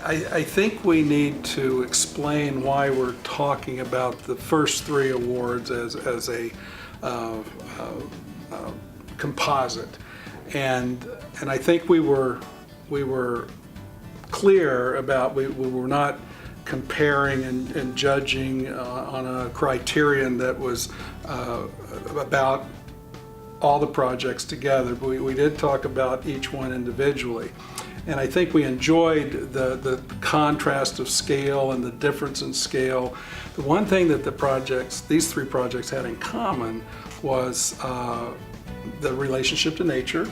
I think we need to explain why we're talking about the first three awards as a composite, and I think we were clear about we were not comparing and judging on a criterion that was about all the projects together. But we did talk about each one individually. And I think we enjoyed the contrast of scale and the difference in scale. The one thing that these three projects had in common was the relationship to nature,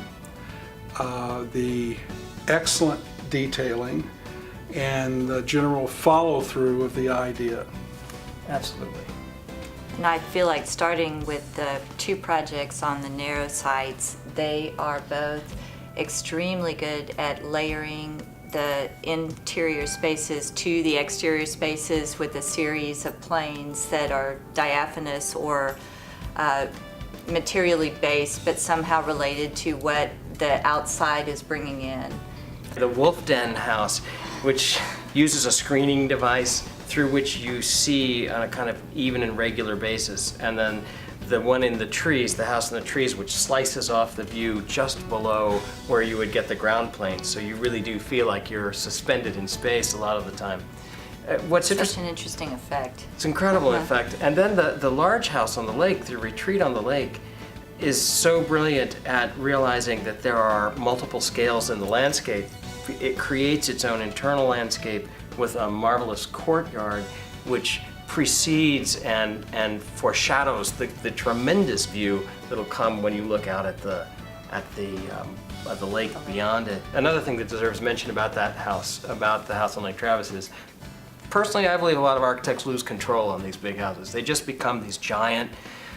the excellent detailing, and the general follow-through of the idea. Absolutely. And I feel like starting with the two projects on the narrow sites, they are both extremely good at layering the interior spaces to the exterior spaces with a series of planes that are diaphanous or materially based, but somehow related to what the outside is bringing in. The Wolfe Den house, which uses a screening device through which you see on a kind of even and regular basis, and then the one in the trees, the house in the trees, which slices off the view just below where you would get the ground plane, so you really do feel like you're suspended in space a lot of the time. What's Such an interesting effect. It's incredible effect. And then the large house on the lake, the retreat on the lake, is so brilliant at realizing that there are multiple scales in the landscape. It creates its own internal landscape with a marvelous courtyard, which precedes and foreshadows the tremendous view that'll come when you look out at the lake beyond it. Another thing that deserves mention about that house, about the house on Lake Travis, is personally I believe a lot of architects lose control on these big houses. They just become these giant,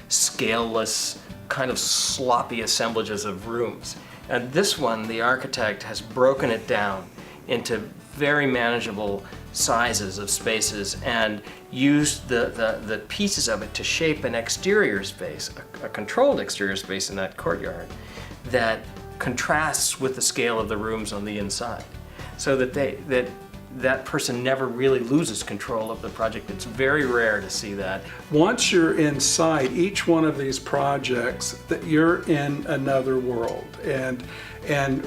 scaleless, kind of sloppy assemblages of rooms. And this one, the architect has broken it down into very manageable sizes of spaces and used the pieces of it to shape an exterior space, a controlled exterior space in that courtyard that contrasts with the scale of the rooms on the inside, so that that person never really loses control of the project. It's very rare to see that. Once you're inside each one of these projects, that you're in another world, and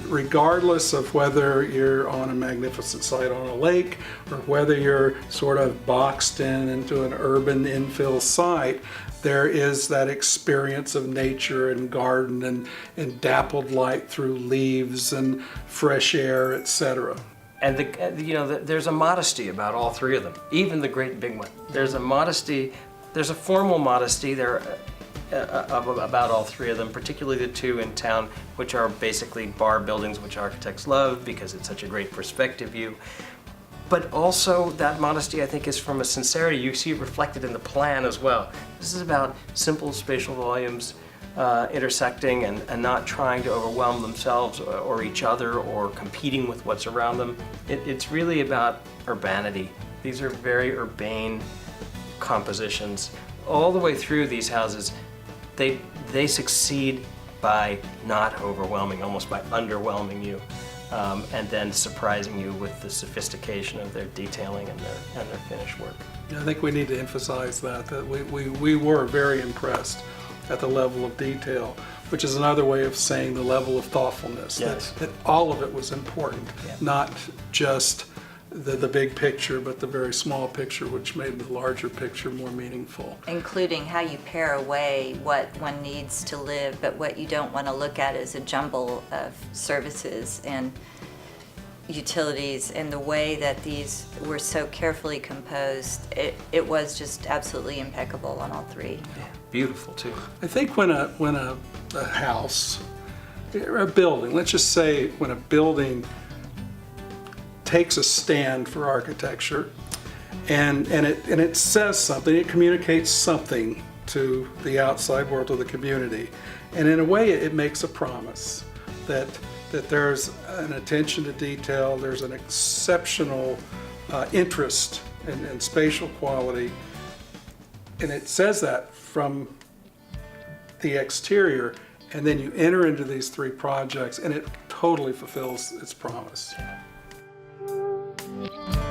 regardless of whether you're on a magnificent site on a lake or whether you're sort of boxed into an urban infill site, there is that experience of nature and garden and dappled light through leaves and fresh air, etc. And there's a modesty about all three of them, even the great big one. There's a modesty, there's a formal modesty there about all three of them, particularly the two in town, which are basically bar buildings, which architects love because it's such a great perspective view. But also that modesty, I think, is from a sincerity. You see it reflected in the plan as well. This is about simple spatial volumes, intersecting and not trying to overwhelm themselves or each other or competing with what's around them. It's really about urbanity. These are very urbane compositions. All the way through these houses, they succeed by not overwhelming, almost by underwhelming you, and then surprising you with the sophistication of their detailing and their finished work. I think we need to emphasize that we were very impressed at the level of detail, which is another way of saying the level of thoughtfulness. Yes. That all of it was important, not just the big picture, but the very small picture, which made the larger picture more meaningful. Including how you pare away what one needs to live, but what you don't want to look at is a jumble of services and utilities, and the way that these were so carefully composed, it was just absolutely impeccable on all three. Yeah, beautiful too. I think when a house, or a building, let's just say when a building takes a stand for architecture and it says something, it communicates something to the outside world, to the community, and in a way it makes a promise that there's an attention to detail, there's an exceptional interest in spatial quality, and it says that from the exterior, and then you enter into these three projects and it totally fulfills its promise. Meeting.